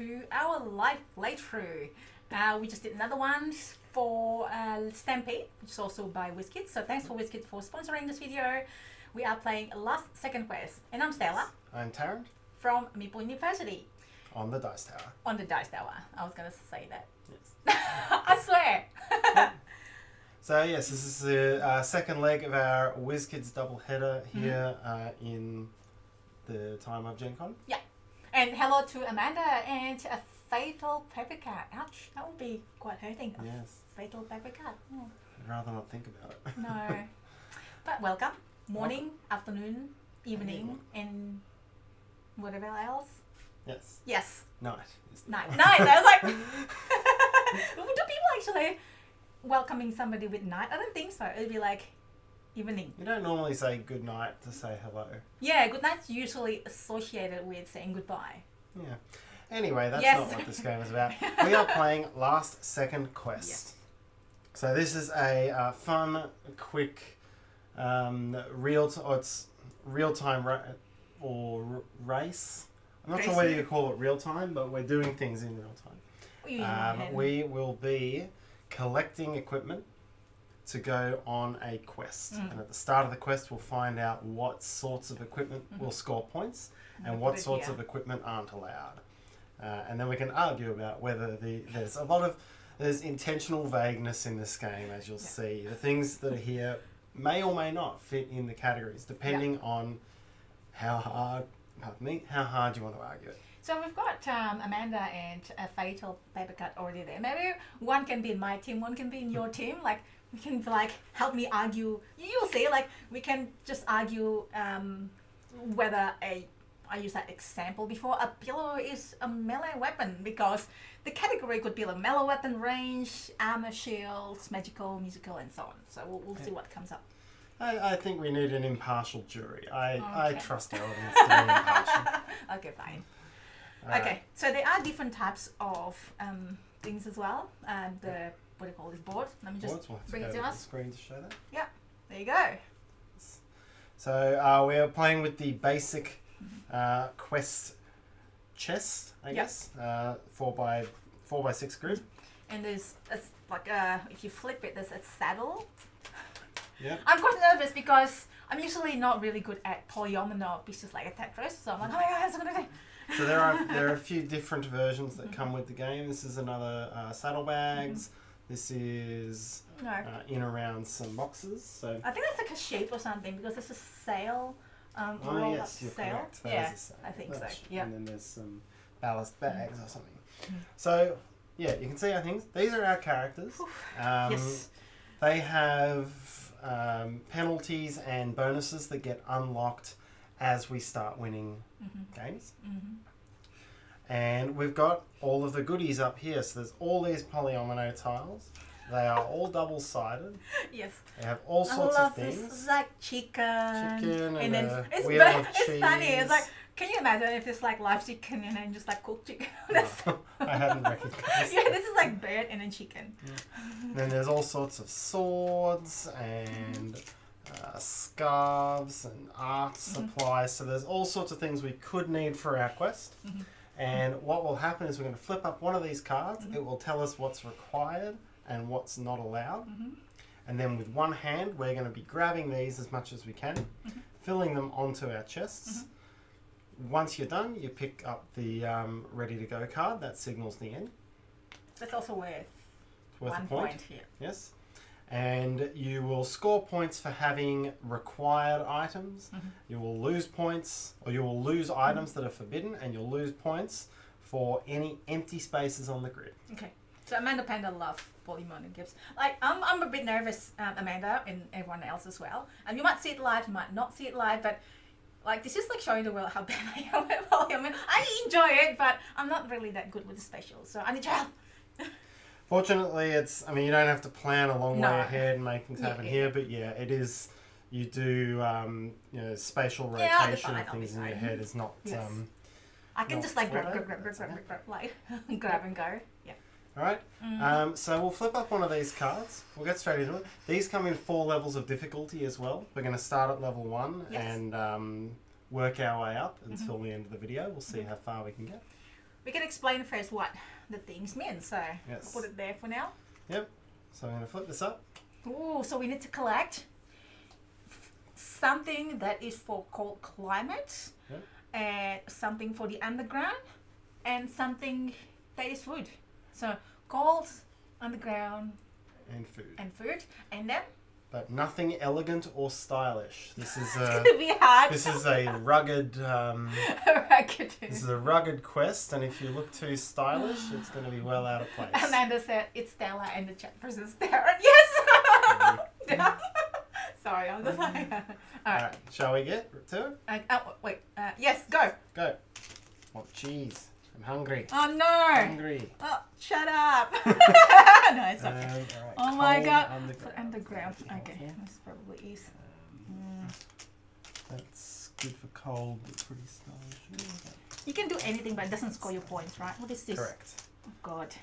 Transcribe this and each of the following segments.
to our live playthrough. We just did another one for Stampede, which is also by WizKids. So thanks for WizKids for sponsoring this video. We are playing Last Second Quest. And I'm Stella. I'm Tarrant. From Maple University. On the Dice Tower. On the Dice Tower. I was going to say that. Yes. I swear. So yes, this is the second leg of our WizKids double header here in the time of Gen Con. Yeah. And hello to Amanda and a fatal paper cut. Ouch, that would be quite hurting. Yes. Fatal paper cut. Oh. I'd rather not think about it. No. But welcome. Morning, afternoon, evening, and whatever else. Yes. Yes. Night. Night. I was like, do people actually welcoming somebody with night? I don't think so. It'd be like evening. You don't normally say good night to say hello. Yeah, good night's usually associated with saying goodbye. Yeah. Anyway, that's Yes. not what this game is about. We are playing Last Second Quest. Yes. So this is a fun, quick, it's real-time race. I'm not sure whether you call it real-time, but we're doing things in real time. We will be collecting equipment to go on a quest. And at the start of the quest, we'll find out what sorts of equipment will score points and what sorts of equipment aren't allowed. And then we can argue about whether there's intentional vagueness in this game, as you'll see. The things that are here may or may not fit in the categories, depending on how hard you want to argue it. So we've got Amanda and a fatal paper cut already there. Maybe one can be in my team, one can be in your team. Like we can help me argue. You'll see. Like we can just argue whether I used that example before. A pillow is a melee weapon because the category could be like melee weapon, range, armor, shields, magical, musical, and so on. So we'll see what comes up. I think we need an impartial jury. I trust our audience to be impartial. Okay, fine. Okay, so there are different types of things as well. What do you call this board? Let me just bring it to us. The screen to show that. Yeah, there you go. So we are playing with the basic quest chest, I guess, 4x6 grid. And there's if you flip it, there's a saddle. Yeah. I'm quite nervous because I'm usually not really good at polyomino pieces like a Tetris, so I'm like, oh my god, what's it gonna do? So there are a few different versions that come with the game. This is another saddlebags. This is in around some boxes. So I think that's like a shape or something because there's a sail. Oh yes, you're correct. That is a sail. I think so. Yeah. And then there's some ballast bags or something. So yeah, you can see our things. These are our characters. Yes. They have penalties and bonuses that get unlocked as we start winning games. And we've got all of the goodies up here. So there's all these polyomino tiles. They are all double-sided. Yes. They have all sorts of things. This like chicken and then it's wheel of cheese. It's funny. It's like, can you imagine if it's like live chicken and then just like cooked chicken? I hadn't recognised. Yeah, this is like bird and then chicken. And then there's all sorts of swords and scarves and art supplies. So there's all sorts of things we could need for our quest. And what will happen is we're going to flip up one of these cards. It will tell us what's required and what's not allowed. And then with one hand, we're going to be grabbing these as much as we can, filling them onto our chests. Once you're done, you pick up the ready to go card. That signals the end. That's also worth a point here. Yes. And you will score points for having required items. You will lose points, or you will lose items that are forbidden, and you'll lose points for any empty spaces on the grid. Okay. So Amanda Panda love polyomino gifts. Like I'm a bit nervous, Amanda, and everyone else as well. And you might see it live, you might not see it live, but like this is like showing the world how bad I am at polyomino. I enjoy it, but I'm not really that good with the specials, so I need your help. Fortunately, you don't have to plan a long way ahead and make things happen here, but yeah, it is, you do, spatial rotation of things in your head is not, I can just like grab, like grab and go, yeah. Alright, so we'll flip up one of these cards, we'll get straight into it. These come in 4 levels of difficulty as well. We're going to start at level 1 and work our way up until the end of the video. We'll see how far we can get. we can explain first what the things mean. So Yes. put it there for now. Yep. So I'm going to flip this up. Ooh, so we need to collect something that is for cold climates, Yep. and something for the underground, and something that is food. So cold, underground, And food. and food, and then But nothing elegant or stylish. This is it's a gonna be hard. this is a rugged Racket. this is a rugged quest, and if you look too stylish, it's going to be well out of place. Amanda said it's Stella and the chat person Tarrant. Yes. Sorry, I'm just like. All All right. right, shall we get to it? Wait. Yes, go. Go. Oh, jeez. I'm hungry. Oh no. Hungry. Oh, shut up. No, it's okay. All right, Oh my cold god. underground. Underground. That'd be Okay, helpful. this probably is. That's good for cold, but pretty stylish. You can do anything, but it doesn't score your points, right? What is this? Correct. Oh god.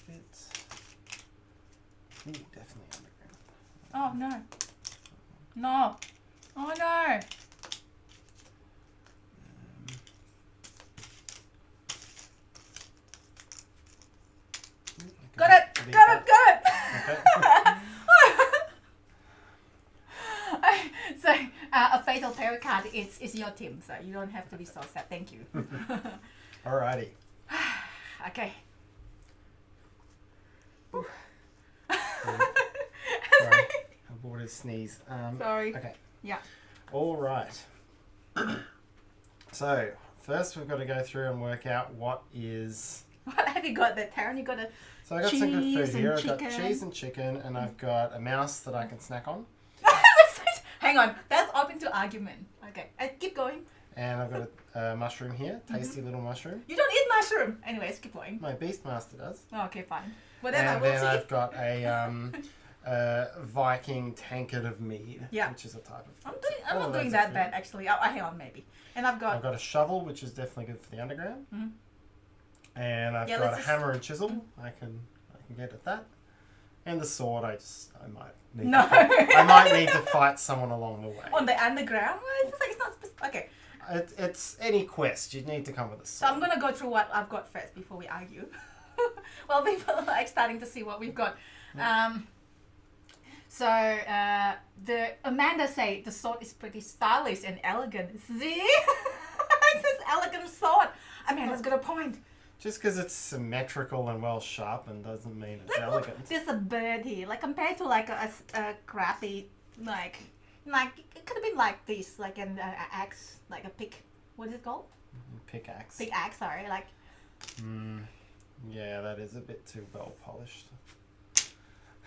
Fit. Ooh, definitely underground. Oh no. No. Oh no. Got it. Got it. Okay. So a fatal tarot card is your team, so you don't have to be so sad. Thank you. Alrighty. Okay. Sorry. I bought a sneeze. Sorry. Okay. Yeah. All right. So first we've got to go through and work out what is. What have you got there, Tarrant? You got a So I've got some good cheese food here. and I've got chicken. cheese and chicken, and I've got a mouse that I can snack on, Hang on, that's open to argument. Okay, keep going. and I've got a mushroom here, tasty little mushroom. You don't eat mushroom. Anyways, keep going. My Beastmaster does. Okay, fine. Whatever, And we'll then see. I've got a Viking tankard of mead, Yeah. which is a type of. I'm fruit. not All doing those that are bad food. actually. Oh, hang on, maybe. And I've got I've got a shovel, which is definitely good for the underground. Mhm. And I've Yeah, got a let's just- hammer and chisel. I can get at that. And the sword, I might need. No. To fight. I might need to fight someone along the way. on the underground. Well, it's like it's not okay. It's any quest. You need to come with a So sword. I'm gonna go through what I've got first before we argue. Well, people are like starting to see what we've got. So the Amanda say the sword is pretty stylish and elegant. See, it says elegant sword. Amanda's got a point. Just because it's symmetrical and well sharpened doesn't mean it's Look, elegant. there's a bird here. Like compared to like a crappy like it could have been like this, like an axe, like a pick. What is it called? Pickaxe. Pickaxe. Sorry, like. Yeah, that is a bit too well polished.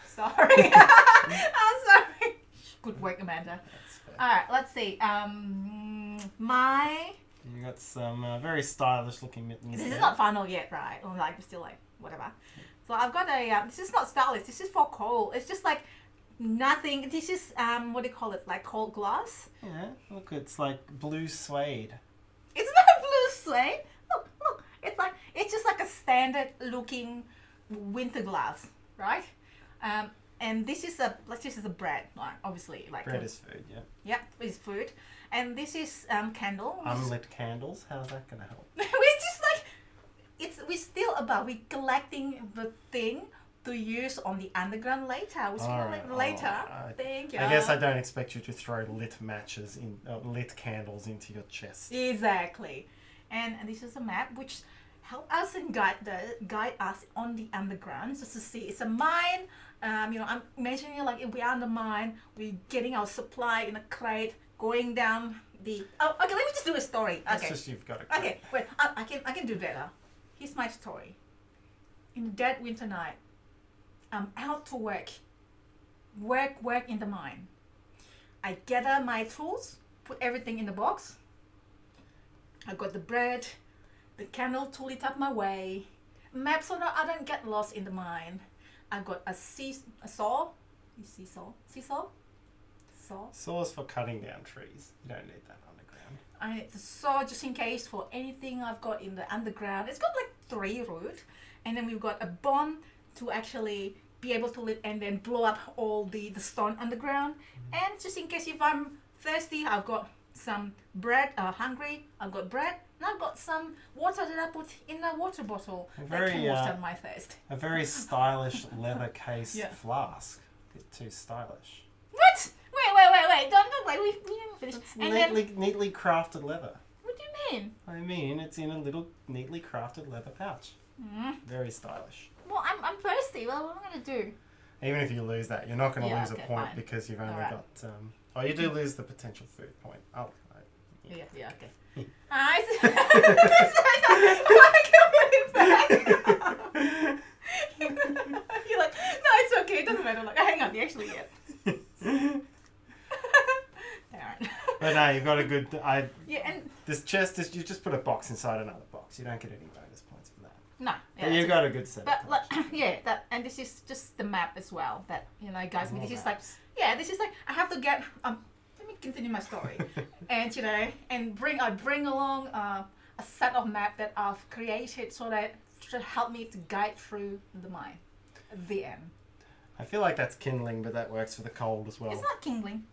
Sorry. I'm sorry. Good work, Amanda. That's fair. All right, let's see. My You got some very stylish looking mittens. this is there. not final yet, right? Or like still like whatever. So I've got a this is not stylish. This is for cold. It's just like nothing. This is what do you call it? Like cold glass. Yeah, look, it's like blue suede. It's not blue suede. Look. It's just like a standard looking winter glass, right? And this is a bread, like obviously like Bread is food, yeah. yeah, it's food, and this is candle. Unlit candles. How's that gonna help? We're just like we're still about we collecting the thing to use on the underground later. We'll see Alright, later. alright. Thank you. I guess I don't expect you to throw lit candles into your chest. Exactly, and this is a map which help us and guide us on the underground just to see it's a mine. I'm imagining like if we are in the mine, we're getting our supply in a crate, going down the. Oh, okay. Let me just do a story. It's Okay. just you've got to. Okay. Wait. I can do better. Here's my story. In the dead winter night, I'm out to work in the mine. I gather my tools, put everything in the box. I got the bread, the candle to lit up my way, map so that I don't get lost in the mine. I got a saw. Saw. Saws for cutting down trees. You don't need that underground. I need the saw just in case for anything I've got in the underground. It's got like 3 root, and then we've got a bond to actually be able to live and then blow up all the stone on the ground. And just in case if I'm thirsty, I've got some bread. Hungry, I've got bread. And I've got some water that I put in a water bottle that can water my thirst. A very stylish leather cased flask. A bit too stylish. What? Wait! Don't wait. We haven't finished. It's neatly crafted leather. What do you mean? I mean, it's in a little neatly crafted leather pouch. Very stylish. Well, I'm thirsty. Well, what am I gonna do? Even if you lose that, you're not going to lose a point because you've only got. You do lose the potential food point. Oh, yeah, okay. I can't believe that. You're like, no, it's okay. It doesn't matter. Like, hang on, you actually get. But no, you've got a good. And this chest is you just put a box inside another box. You don't get any bonus points from that. No. But you've got a good set. But and this is just the map as well. That guys, this is like this is like I have to get Let me continue my story, and and bring along a set of map that I've created so that should help me to guide through the mine. The end. I feel like that's kindling, but that works for the cold as well. It's not kindling.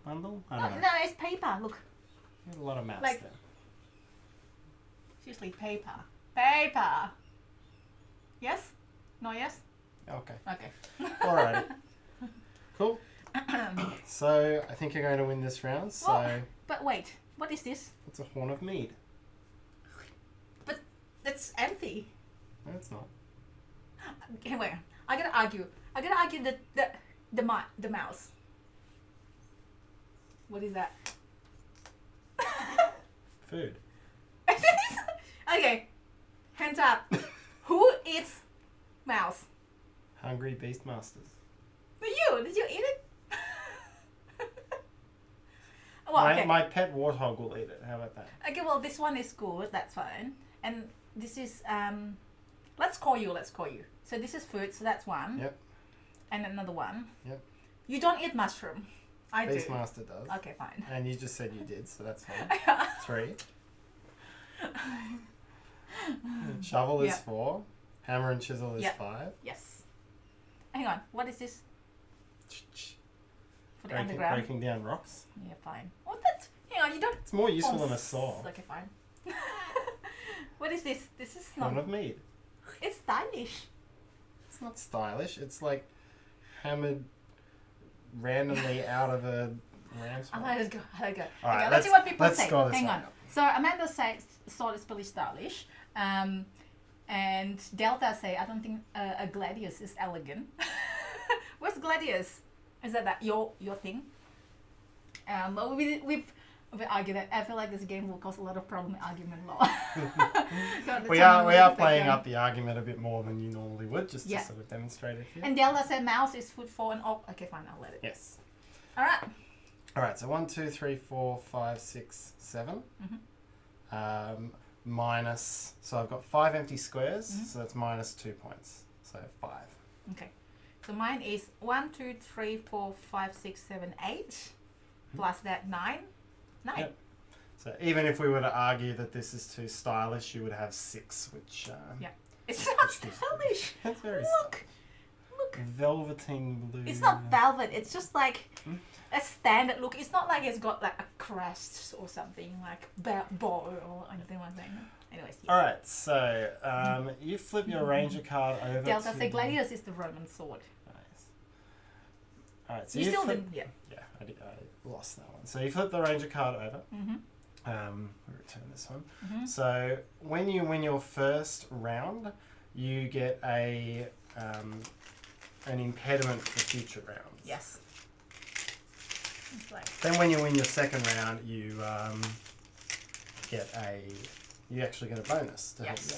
Bundle? No, it's paper. Look. You have a lot of maps there. Seriously, paper. Paper. Yes? No, yes? Okay. Okay. Alrighty. Cool. So, I think you're going to win this round, so... Well, but wait, what is this? It's a horn of mead. But that's empty. No, it's not. Okay, wait. I gotta argue the mouse. What is that? Food. Okay. Hands up. Who eats mouse? Hungry Beastmasters. But you, did you eat it? Well, okay. My pet warthog will eat it. How about that? Okay, well, this one is good. That's fine. And this is let's call you. So this is food. So that's one. Yep. And another one. Yep. You don't eat mushroom. I do. Beastmaster does. Okay, fine. And you just said you did, so that's fine. 3. Shovel is 4. Hammer and chisel is 5. Yes. Hang on. What is this? For the underground. Breaking down rocks. Yeah, fine. What that? Hang on. You don't. It's more useful than a saw. Okay, fine. What is this? This is not. Horn of mead. It's stylish. It's not stylish. It's like hammered randomly out of a ram's horn. Let it go. All right, let's see what people say. Hang on. Up. So Amanda says sword is pretty stylish. And Delta say I don't think a gladius is elegant. What's gladius? Is that your thing? We've argued that I feel like this game will cause a lot of problem in argument law. So we are playing up the argument a bit more than you normally would, just to sort of demonstrate it here. And Delta said mouse is food for an oak. Okay, fine, I'll let it. Yes. All right. All right. So 1, 2, 3, 4, 5, 6, 7. Minus. So I've got 5 empty squares. So that's minus 2 points. So 5. Okay. So mine is 1, 2, 3, 4, 5, 6, 7, 8. Plus that 9. 9. Yep. So even if we were to argue that this is too stylish, you would have 6, which... It's not stylish. It's very Look. Velveteen blue. It's not velvet. It's just like a standard look. It's not like it's got like a crest or something like bow or anything like that. Anyways. Yeah. All right. So you flip your ranger card over. Delta say gladius is the Roman sword. Nice. All right. So you still didn't. Yeah. Yeah. I lost that one. So you flip the ranger card over. We'll return this one. So when you win your first round, you get an impediment for future rounds. Yes. Then when you win your second round, you actually get a bonus to help you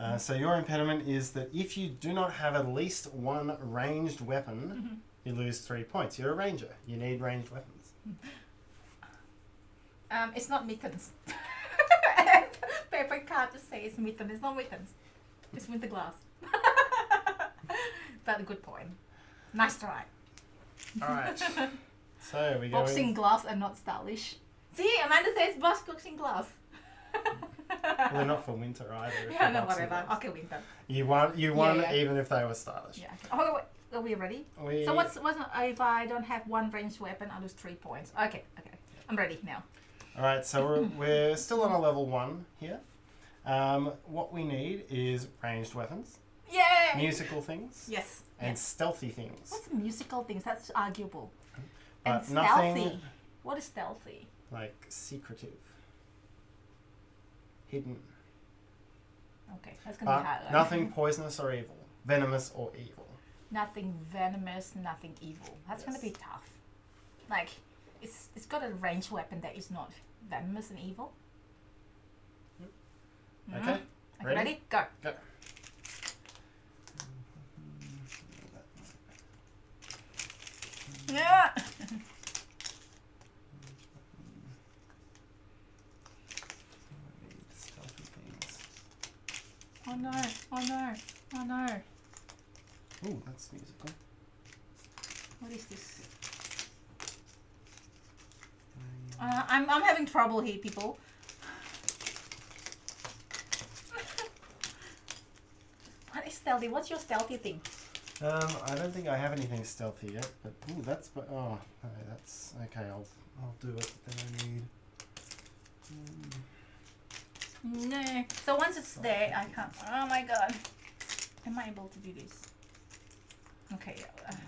out. So your impediment is that if you do not have at least one ranged weapon, you lose 3 points. You're a ranger. You need ranged weapons. It's not mittens. Paper card just say it's mittens. It's not mittens. It's with the glass. But a good point. Nice try. All right. So we go. Boxing gloves are not stylish. See, Amanda says boxing gloves. Well, they're not for winter either. Yeah, no, whatever. Okay, winter. You won Yeah. even if they were stylish. Yeah. Oh, wait. Are we ready? So what's if I don't have one ranged weapon, I'll lose 3 points. Okay. I'm ready now. All right, so we're still on a level 1 here. What we need is ranged weapons, Yay! musical things, Yes. and stealthy things. What's musical things? That's arguable. But And nothing stealthy. What is stealthy? like secretive, hidden. Okay, that's gonna be hard. Nothing poisonous or evil, venomous or evil. Nothing venomous, nothing evil. That's gonna be tough. Like, it's got a ranged weapon that is not venomous and evil. Okay. Ready? Go. Go. Yeah. Stealthy things. Oh no! Oh no! Oh no! Ooh, that's musical. What is this? I'm having trouble here, people. What is stealthy? What's your stealthy thing? I don't think I have anything stealthy yet, but ooh, that's no, that's okay. I'll do it. Then I need. No. So once it's there, I can't. Oh my god. Am I able to do this? Okay. Okay.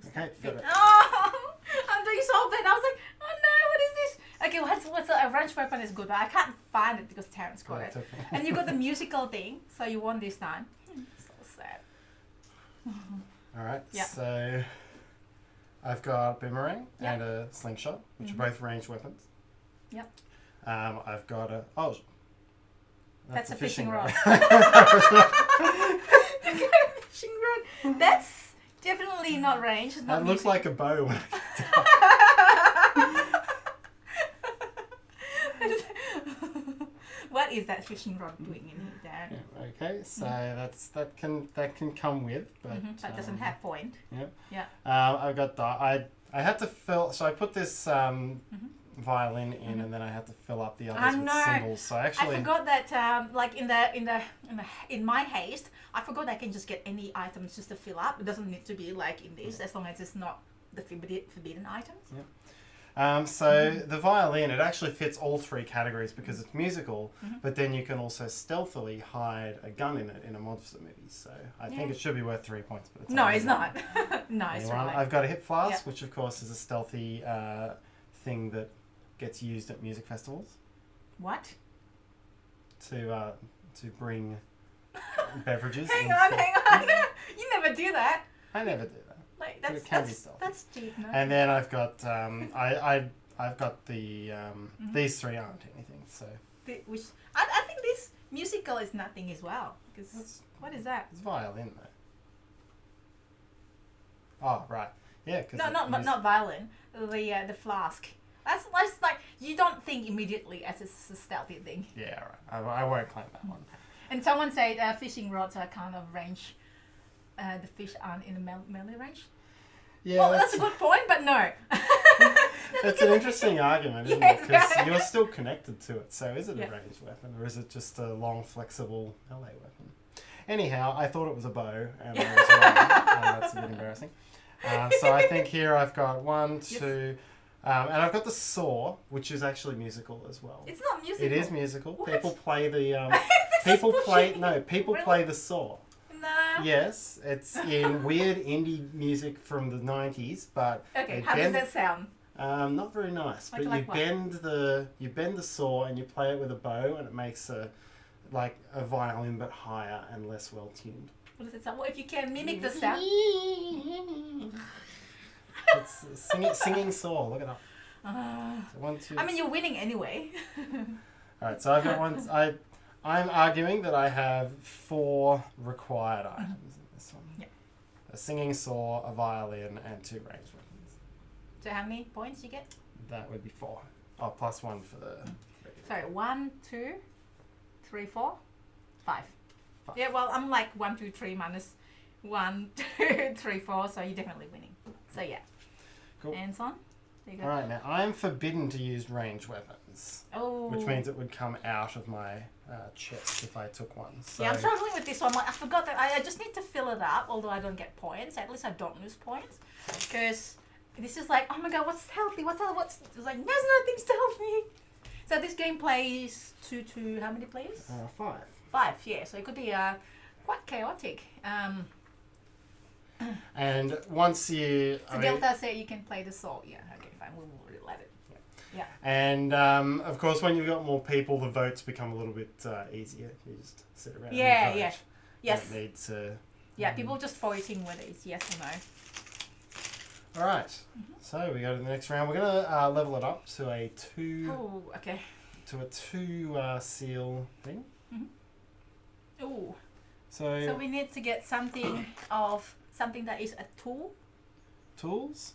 Okay, got it. Oh, I'm doing so bad. I was like, oh no, what is this? Okay, what's a ranged weapon is good, but I can't find it because Terrence got it. Okay. And you got the musical thing, so you won this time. So sad. All right. Yeah. So I've got boomerang and a slingshot, which are both ranged weapons. Yep. I've got a That's a fishing rod. Fishing rod. That's definitely not ranged. It's not That looks like a bow. What is that fishing rod doing in there? Yeah, okay, so that can come with, but That doesn't have point. Yep. Yeah. I've got I had to fill. So I put this violin in, and then I had to fill up the others with singles. So actually, I forgot that like in my haste, I forgot I can just get any items just to fill up. It doesn't need to be like in this, as long as it's not the forbidden items. Yeah. So the violin, it actually fits all 3 categories because it's musical, but then you can also stealthily hide a gun in it in a monster movie. So I think it should be worth 3 points, but it's No, it's not. Nice. Right. I've got a hip flask, which of course is a stealthy thing that gets used at music festivals. What? To bring beverages. Hang on. You never do that. I never do that. Like But it can be stealthy. that's cheap, no? And then I've got I've got the these 3 aren't anything. So Which I think this musical is nothing as well. Because what is that? it's violin though. Oh right, yeah. Cause No, not violin. The flask. That's like you don't think immediately as it's a stealthy thing. Yeah, right. I won't claim that one. And someone said fishing rods are kind of range. The fish aren't in the melee range. Yeah, Well, that's a good point, but no. It's an interesting argument, isn't it? Because you're still connected to it. So is it a ranged weapon, or is it just a long, flexible melee weapon? Anyhow, I thought it was a bow, and I was wrong. That's a bit embarrassing. So I think here I've got 1, 2, and I've got the saw, which is actually musical as well. It's not musical. It is musical. What? People play the People play the saw. Nah. Yes, it's in weird indie music from the 90s, but Okay, how does that sound? not very nice. But you bend the saw and you play it with a bow, and it makes a violin but higher and less well tuned. What does it sound? Well, if you can mimic the sound. It's singing saw. Look it up. So 1, 2. I mean, you're winning anyway. All right, so I've got one. I'm arguing that I have 4 required items in this one. Yeah. A singing saw, a violin, and 2 ranged weapons. So how many points you get? That would be 4. Oh, plus 1 for the... Sorry, 1, 2, 3, 4. 5. 5. Yeah, well, I'm like 1, 2, 3 minus 1, 2, 3, 4, so you're definitely winning. So yeah. Cool. Hands on. There you go. Alright, now I'm forbidden to use ranged weapons. Oh. Which means it would come out of my chest if I took one. So Yeah, I'm struggling with this one. Like, I forgot that I just need to fill it up, although I don't get points. At least I don't lose points. Because this is like, oh my god, what's healthy? What's it's like, there's nothing to help me. So this game plays to how many players? 5. 5, yeah. So it could be quite chaotic. And once you... So Delta said you can play the sword. Yeah, okay, fine. We'll let it. Yeah. And of course, when you've got more people, the votes become a little bit easier. You just sit around and vote. Yeah. Yes. You don't need to... Yeah, people just voting whether it's yes or no. All right. So we go to the next round. We're going to level it up to a 2... Oh, okay. To a 2 seal thing. Ooh. So we need to get something that is a tool. Tools.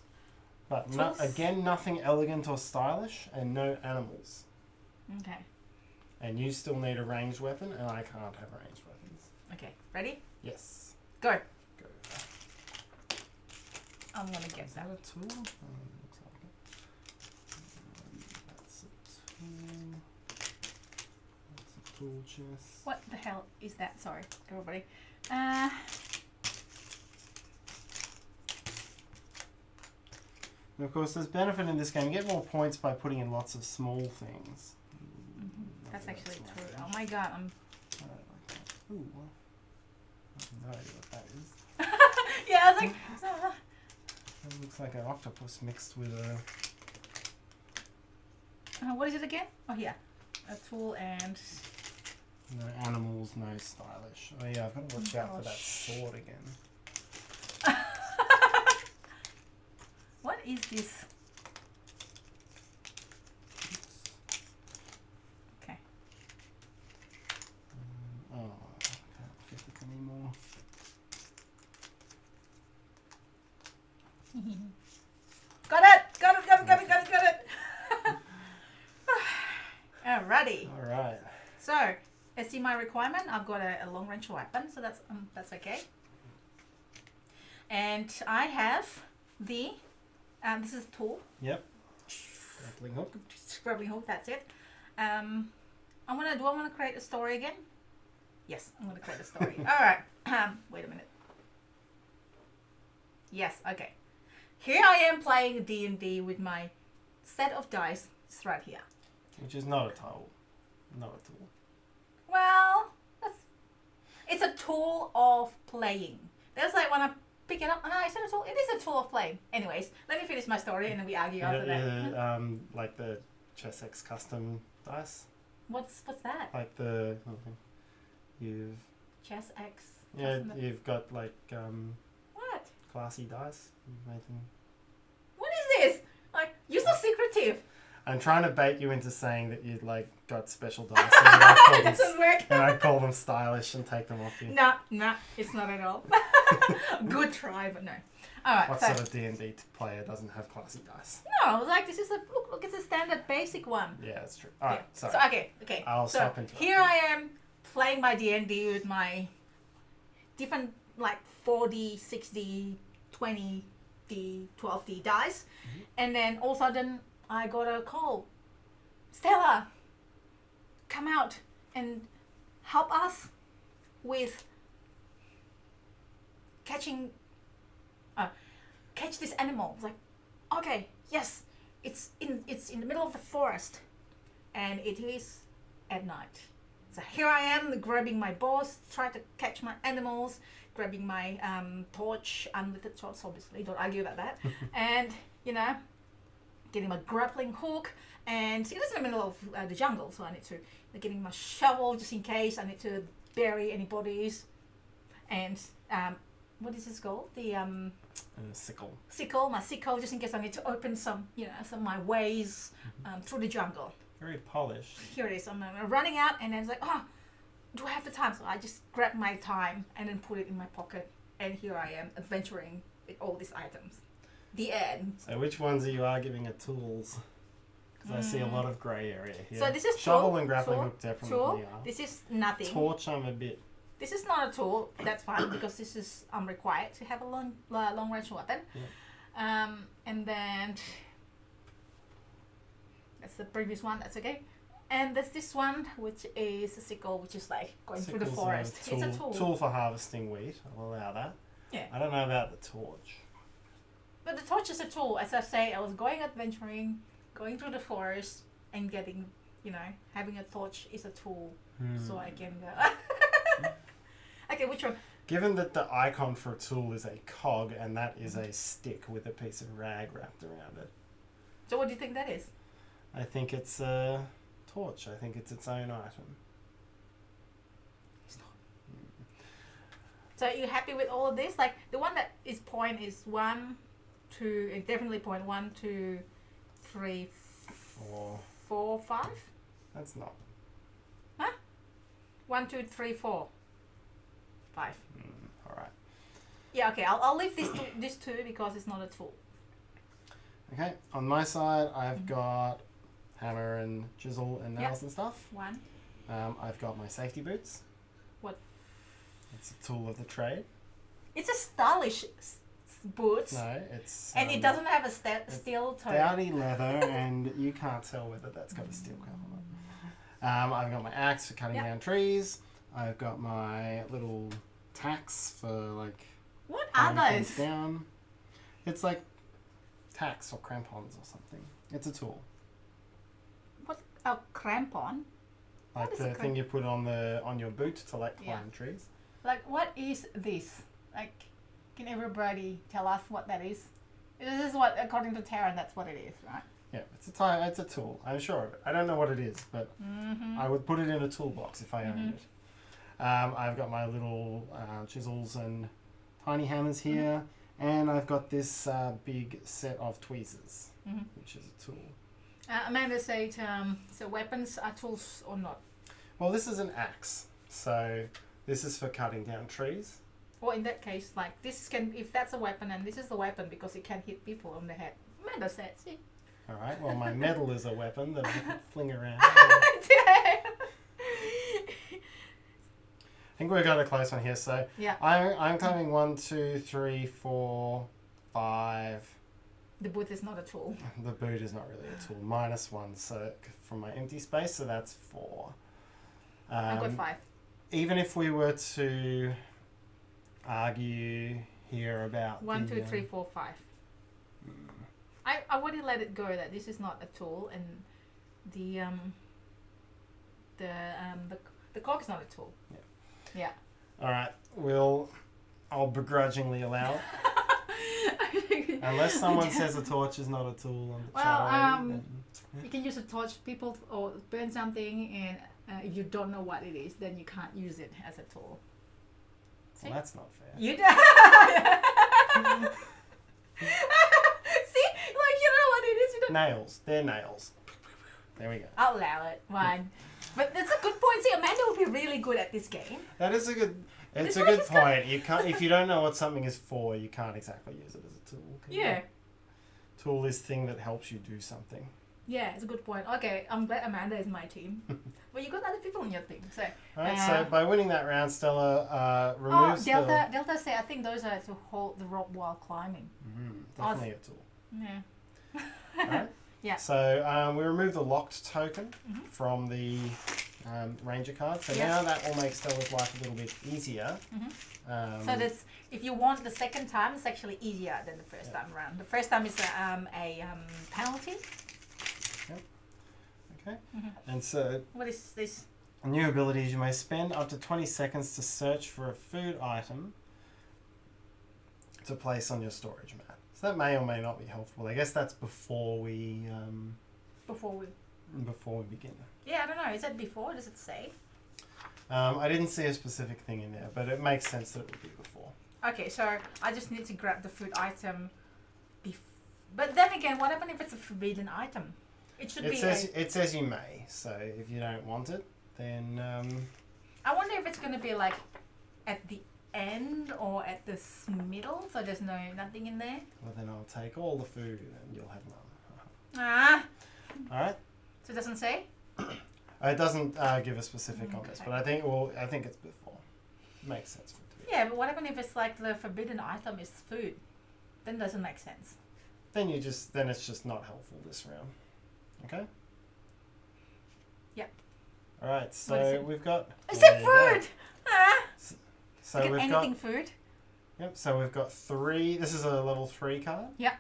But Tools? again, nothing elegant or stylish, and no animals. Okay. And you still need a ranged weapon, and I can't have ranged weapons. Okay. Ready? Yes. Go. Go. I'm gonna get Is that. that a tool? Looks like it. That's a tool. That's a tool chest. What the hell is that? Sorry, everybody. And of course, there's benefit in this game. You get more points by putting in lots of small things. That's actually true. Oh my god, I'm. I don't like that. Ooh, well, I have no idea what that is. Yeah, I was like. It looks like an octopus mixed with a... What is it again? Oh yeah, a tool and. No animals, no stylish. Oh yeah, I've got to watch out for that sword again. What is this? Okay. Oh, I can't fit it anymore. Got it! Alrighty. Alright. So, as see my requirement, I've got a long range weapon, so that's okay. And I have the this is a tool. Yep. Grappling hook. Scrabbling hook, that's it. Do I want to create a story again? Yes, I'm going to create a story. Alright. Wait a minute. Yes, okay. Here I am playing D&D with my set of dice. It's right here. Which is not a tool. Not a tool. Well, it's a tool of playing. There's like when I pick it up, no, is it a tool? It is a tool of playing. Anyways, let me finish my story and then we argue after that. Like the Chess X custom dice. What's that? Like the you've Chess X. yeah custom- you've got like What? classy dice. You've made them. What is this? Like, you're so secretive. I'm trying to bait you into saying that you'd like got special dice. And I It doesn't work. and I call them stylish and take them off you. No, it's not at all. Good try, but no. All right. What So, sort of D&D player doesn't have classy dice? no, like this is a look. It's a standard basic one. Yeah, that's true. All right, Yeah. sorry. So okay. I'll so stop interrupting. here I am playing my D&D with my different like 4D, 6D, 20D, 12D dice, and then all of a sudden I got a call. Stella, come out and help us with catch this animal. It's like, okay, yes, it's in the middle of the forest, and it is at night. So here I am grabbing my bows, trying to catch my animals, grabbing my torch, unlimited torch, obviously, don't argue about that, and getting my grappling hook, and it is in the middle of the jungle, so I need to getting my shovel just in case I need to bury any bodies, and what is this called? The sickle. my sickle, just in case I need to open some of my ways through the jungle. Very polished. Here it is. I'm running out, and then it's like, oh, do I have the time? So I just grab my time and then put it in my pocket, and here I am adventuring with all these items. The end. So which ones are you arguing are tools? because I see a lot of grey area here. So this is shovel tool, and grappling tool, hook definitely tool. are. This is nothing. Torch, I'm a bit. This is not a tool. That's fine because this is required to have a long range weapon. Yeah. And then that's the previous one. That's okay. And there's this one, which is a sickle, which is like going through the forest. It's a tool. Tool for harvesting wheat. I'll allow that. Yeah. I don't know about the torch. But the torch is a tool. As I say, I was going adventuring, going through the forest, and getting, having a torch is a tool. So I can go. Okay, which one? Given that the icon for a tool is a cog, and that is a stick with a piece of rag wrapped around it. So what do you think that is? I think it's a torch. I think it's its own item. It's not. So are you happy with all of this? Like the one that is point is 1, 2, definitely point 1, 2, 3, 4, 5. That's not. Huh? 1, 2, 3, 4, 5. All right. Yeah. Okay. I'll leave this two because it's not a tool. Okay. On my side, I've got hammer and chisel and nails and stuff. 1. I've got my safety boots. What? It's a tool of the trade. It's a stylish boots. No, it's. And it doesn't have a steel toe. Dowdy leather, and you can't tell whether that's got a steel cap or not. I've got my axe for cutting down trees. I've got my little tacks for like. What are those? Things down. It's like tacks or crampons or something. It's a tool. What's a crampon? Like the thing you put on your boot to like climb trees. Like what is this? Like, can everybody tell us what that is? This is what, according to Tarrant, that's what it is, right? Yeah, it's a tool. I'm sure of it. I don't know what it is, but I would put it in a toolbox if I owned it. I've got my little chisels and tiny hammers here, and I've got this big set of tweezers, which is a tool. Amanda said, so weapons are tools or not? Well, this is an axe, so this is for cutting down trees. Well, in that case, like this can, if that's a weapon, and this is the weapon because it can hit people on the head. Amanda said, see. All right. Well, my medal is a weapon that I can fling around. I think we've got a close one here. So I'm counting 1, 2, 3, 4, 5. The boot is not a tool. The boot is not really a tool. -1, so from my empty space, so that's 4. I've got 5. Even if we were to argue here about 1, 2, 3, 4, 5. I wouldn't let it go that this is not a tool, and the clock is not a tool. Yeah. All right. I'll begrudgingly allow it. Unless someone says a torch is not a tool on the chart. You can use a torch, people, or burn something, and if you don't know what it is, then you can't use it as a tool. Well, that's not fair. You do. See, like you don't know what it is. You don't. Nails. They're nails. There we go. I'll allow it. One. But that's a good point. See, Amanda will be really good at this game. That is a good. It's a good point. You can't if you don't know what something is for, you can't exactly use it as a tool. Yeah. Tool is thing that helps you do something. Yeah, it's a good point. Okay, I'm glad Amanda is my team. But you got other people in your team, so. Alright, so by winning that round, Stella removes Delta say I think those are to hold the rope while climbing. Definitely a tool. Yeah. Alright. Yeah. So we remove the locked token from the ranger card. So now that will make Stella's life a little bit easier. So that's, if you want the second time, it's actually easier than the first time around. The first time is a penalty. Okay. And so what is this? New abilities: you may spend up to 20 seconds to search for a food item to place on your storage mat. So that may or may not be helpful. I guess that's before we begin. Yeah, I don't know. Is that before? Does it say? I didn't see a specific thing in there, but it makes sense that it would be before. Okay, so I just need to grab the food item. But then again, what happens if it's a forbidden item? It says you may. So if you don't want it, then. I wonder if it's going to be like at the end or at the middle, so there's nothing in there. Well, then I'll take all the food and you'll have none. All right. So it doesn't say? It doesn't give a specific on this, but I think it's before. Makes sense for it to be. Yeah, but what happens if it's like the forbidden item is food? Then it doesn't make sense. Then it's just not helpful this round. Okay? Yep. Alright, so we've got... Is it food? So we've we've anything got... food? Yep, so we've got 3... This is a level 3 card. Yep.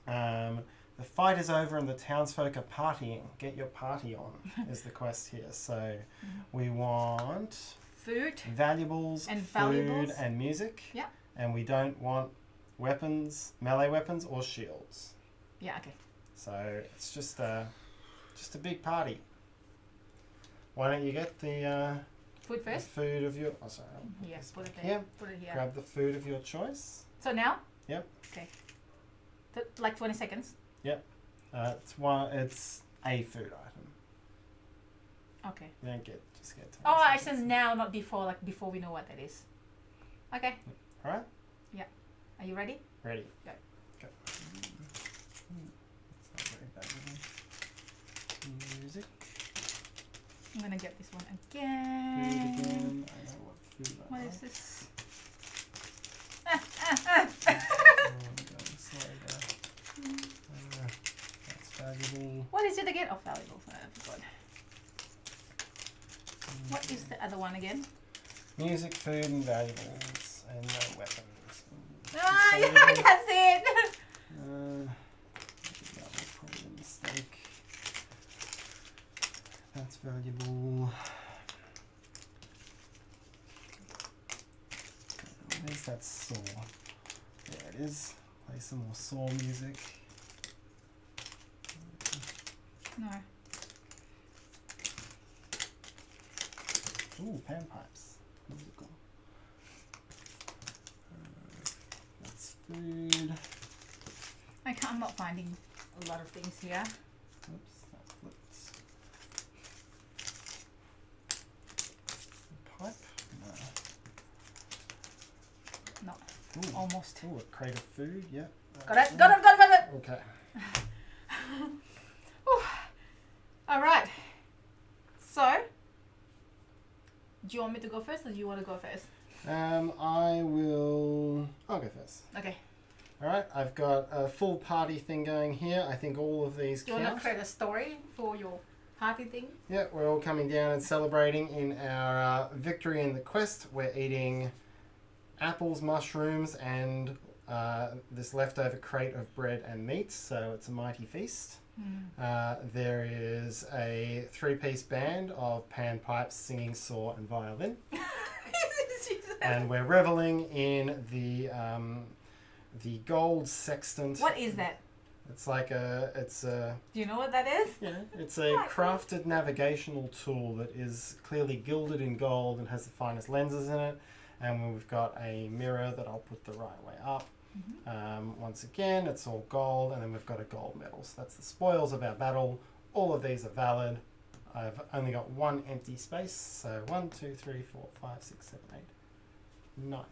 The fight is over and the townsfolk are partying. Get your party on is the quest here. So we want... Food. Valuables, and food valuables. and music. Yeah. And we don't want weapons, melee weapons or shields. Yeah, okay. So it's just a big party. Why don't you get the Food first? the food of your... Oh, sorry. Yes, put it there. Here. Put it here. Grab the food of your choice. So now? Yep. Okay. Like 20 seconds? It's a food item. Okay. You don't just get 20 Oh, I seconds. said now, not before, like before we know what that is. Okay. Alright? Yeah. Are you ready? Ready. Go. Go. It's not very valuable. Music. I'm gonna get this one Food again. again. I know what food I What like. is this? Oh, I'm going slow there. That's valuable. What is it again? Oh, valuable. I forgot. What is the other one again? Music, food, and valuables, and no weapons. Ah, yeah, that's it. That was probably a mistake. That's valuable. Where's that saw? There it is. Play some more saw music. No. Ooh, panpipes. Musical. That's food. I'm not finding a lot of things here. Oops, that flipped. Pipe? No. No, Ooh. almost. Ooh, a crate of food, yeah. Got it. Okay. All right. So, do you want me to go first or do you want to go first? I'll go first. Okay. Alright, I've got a full party thing going here. I think all of these Do you count. want to create a story for your party thing? Yeah, we're all coming down and celebrating in our victory in the quest. We're eating apples, mushrooms, and this leftover crate of bread and meat, so it's a mighty feast. There is a 3-piece band of panpipes, singing, saw, and violin. And we're reveling in the gold sextant. What is that? It's like Do you know what that is? yeah, it's a crafted navigational tool that is clearly gilded in gold and has the finest lenses in it. And we've got a mirror that I'll put the right way up. Once again, it's all gold, and then we've got a gold medal. So that's the spoils of our battle. All of these are valid. I've only got one empty space, so 1, 2, 3, 4, 5, 6, 7, 8, 9.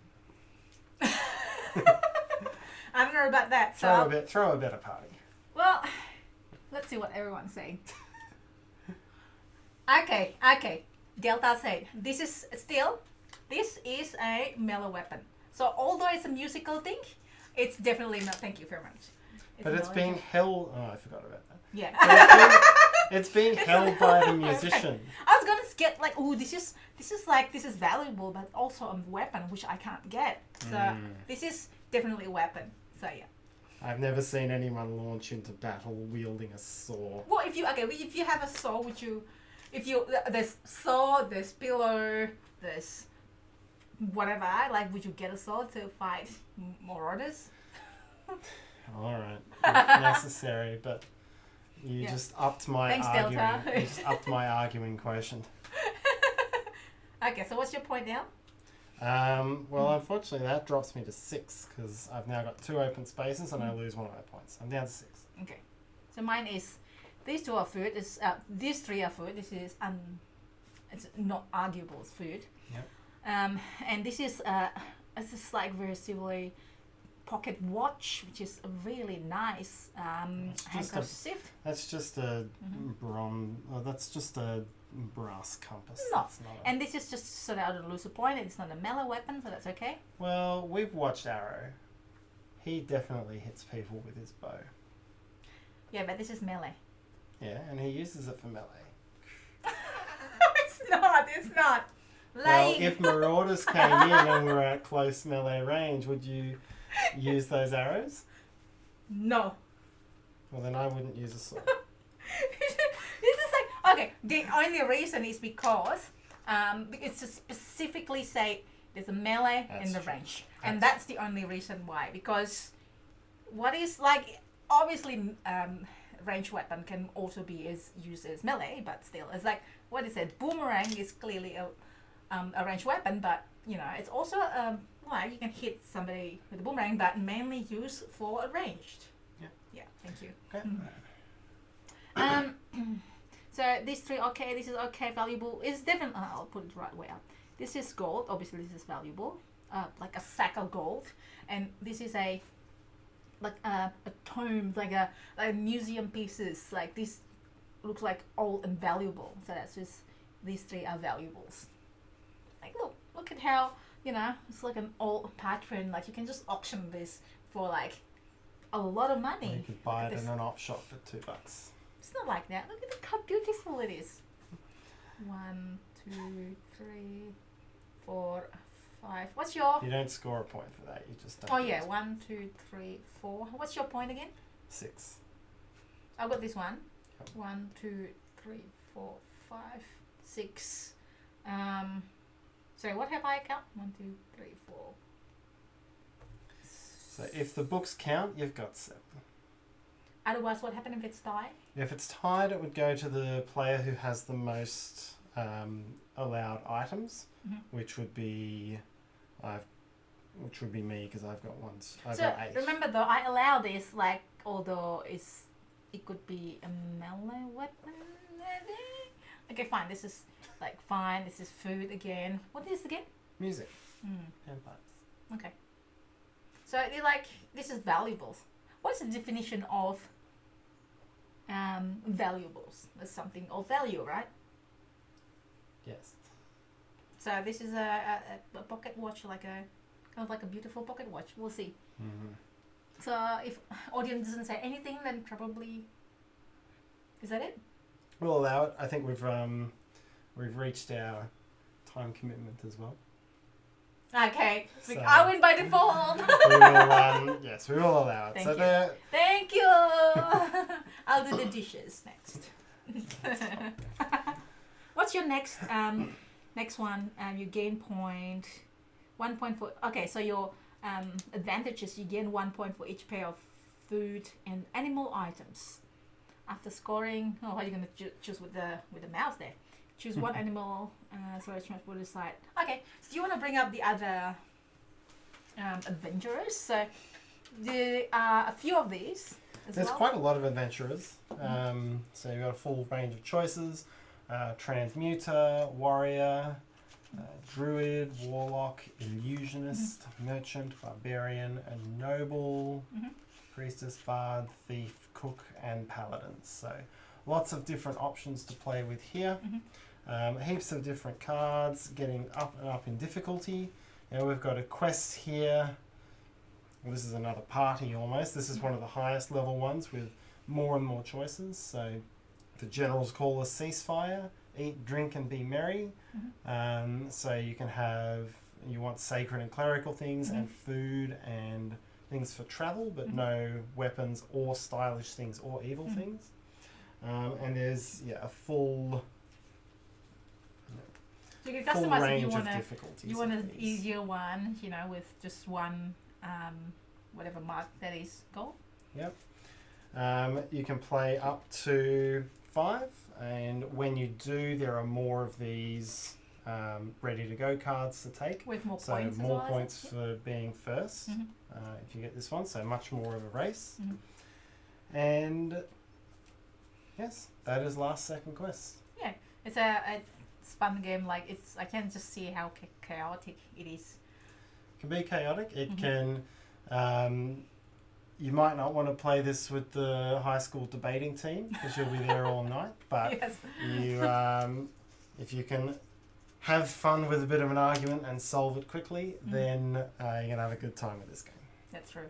I don't know about that. So Throw a better party. well, let's see what everyone's saying. Okay. Delta said, this is a melee weapon. So although it's a musical thing, it's definitely not. Thank you very much. But it's being held... Oh, I forgot about that. Yeah. It's being held by the musician. I was gonna get like, oh, this is valuable, but also a weapon which I can't get. So this is definitely a weapon. So yeah. I've never seen anyone launch into battle wielding a saw. Well, if you have a saw, there's saw, there's pillow, there's whatever. Like, would you get a saw to fight marauders? All right, if necessary, but you just upped my Thanks, arguing. Delta. You just upped my arguing quotient. Okay, so what's your point now? Well, unfortunately, that drops me to 6 because I've now got 2 open spaces and I lose one of my points. I'm down to 6. Okay, so mine is these 2 are food. These 3 are food. This is it's not arguable. It's food. Yep. And this is it's just like very similarly pocket watch, which is a really nice handkerchief. That's just a bronze. Oh, that's just a brass compass. No, That's not and this is just sort of a looser point. It's not a melee weapon, so that's okay. Well, we've watched Arrow. He definitely hits people with his bow. Yeah, but this is melee. Yeah, and he uses it for melee. It's not. It's not. Well, Lying. if marauders came in and were at close melee range, would you use those arrows? No. Well, then I wouldn't use a sword. It's just like, okay, the only reason is because it's to specifically say there's a melee That's and the true. range. And that's the only reason why. Because what is like, obviously, range weapon can also be used as melee, but still, it's like, what is it? Boomerang is clearly a range weapon, but you know, it's also like you can hit somebody with a boomerang, but mainly used for a ranged. Yeah. Yeah. Thank you. Okay. So these three, okay, this is okay, valuable. It's definitely, I'll put it the right way up. This is gold. Obviously, this is valuable, like a sack of gold, and this is a tome, like a museum pieces. Like this looks like old and valuable. So that's just these three are valuables. Like look at how, you know, it's like an old pattern. Like you can just auction this for like a lot of money. Or you could buy it This- in an op shop for $2. It's not like that. Look at how beautiful it is. 1, 2, 3, 4, 5. What's your? You don't score a point for that. You just don't. Oh yeah, 1, 2, 3, 4. What's your point again? 6. I got this one. Yep. 1, 2, 3, 4, 5, 6. Sorry, what have I count? 1, 2, 3, 4. So if the books count, you've got 7. Otherwise, what happens if it's tied? If it's tied, it would go to the player who has the most allowed items, which would be me because I've got ones. I've got 8. Remember though, I allow this, like, although it could be a melee weapon. Okay, fine. This is like fine. This is food again. What is this again? Music. Vampires. Okay. So you're like, this is valuables. What's the definition of valuables? There's something of value, right? Yes. So this is a pocket watch, like a kind of like a beautiful pocket watch. We'll see. So if audience doesn't say anything, then probably is that it? We'll allow it. I think we've reached our time commitment as well. Okay, So- I win by default. We will, yes, we will allow it. Thank so you. there. Thank you. I'll do the dishes next. What's your next next one? You gain 1 point for. Okay, so your advantages, you gain 1 point for each pair of food and animal items. After scoring, how are you gonna choose with the mouse there? Choose one animal. So it's much more decide. Okay, so do you want to bring up the other adventurers? So there are a few of these. There's quite a lot of adventurers. So you've got a full range of choices. Transmuter, warrior, druid, warlock, illusionist, merchant, barbarian, and noble, priestess, bard, thief, cook, and paladin. So lots of different options to play with here. Heaps of different cards, getting up and up in difficulty. Now we've got a quest here. Well, this is another party almost. This is one of the highest level ones with more and more choices. So the generals call a ceasefire, eat, drink, and be merry. So you can have, you want sacred and clerical things and food and things for travel, but no weapons or stylish things or evil things. And there's a full So you can full customize if range you of want difficulties. you want of an these. easier one, you know, with just one whatever mark that is gold. Yep. You can play up to 5, and when you do, there are more of these ready to go cards to take. With more So points. more as well, points for being first if you get this one. So much more of a race. And yes, that is last second quest. Yeah, it's a fun game. Like I can just see how chaotic it is. It can be chaotic. It can You might not want to play this with the high school debating team because you'll be there all night. But Yes. if you can have fun with a bit of an argument and solve it quickly, then you're gonna have a good time with this game. That's true.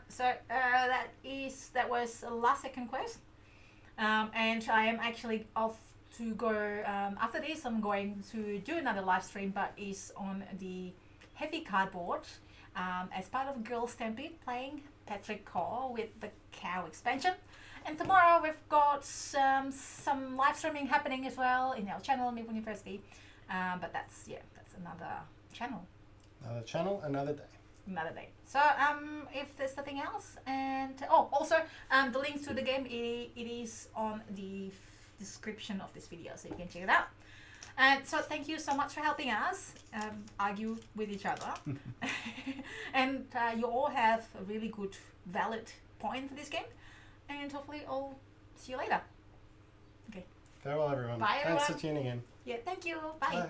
So that was the last second quest, and I am actually off to go. After this, I'm going to do another live stream, but it's on the heavy cardboard as part of Girl Stampede, playing Patrick Cole with the cow expansion. And tomorrow we've got some live streaming happening as well in our channel, Maple University. But that's another channel. Another channel, another day. Another day. So if there's nothing else, and also the links to the game, it is on the description of this video, so you can check it out. And so thank you so much for helping us argue with each other. And you all have a really good, valid point for this game. And hopefully I'll see you later. Okay. Farewell, everyone. Bye, everyone. Thanks for tuning in. Yeah, thank you. Bye. Bye.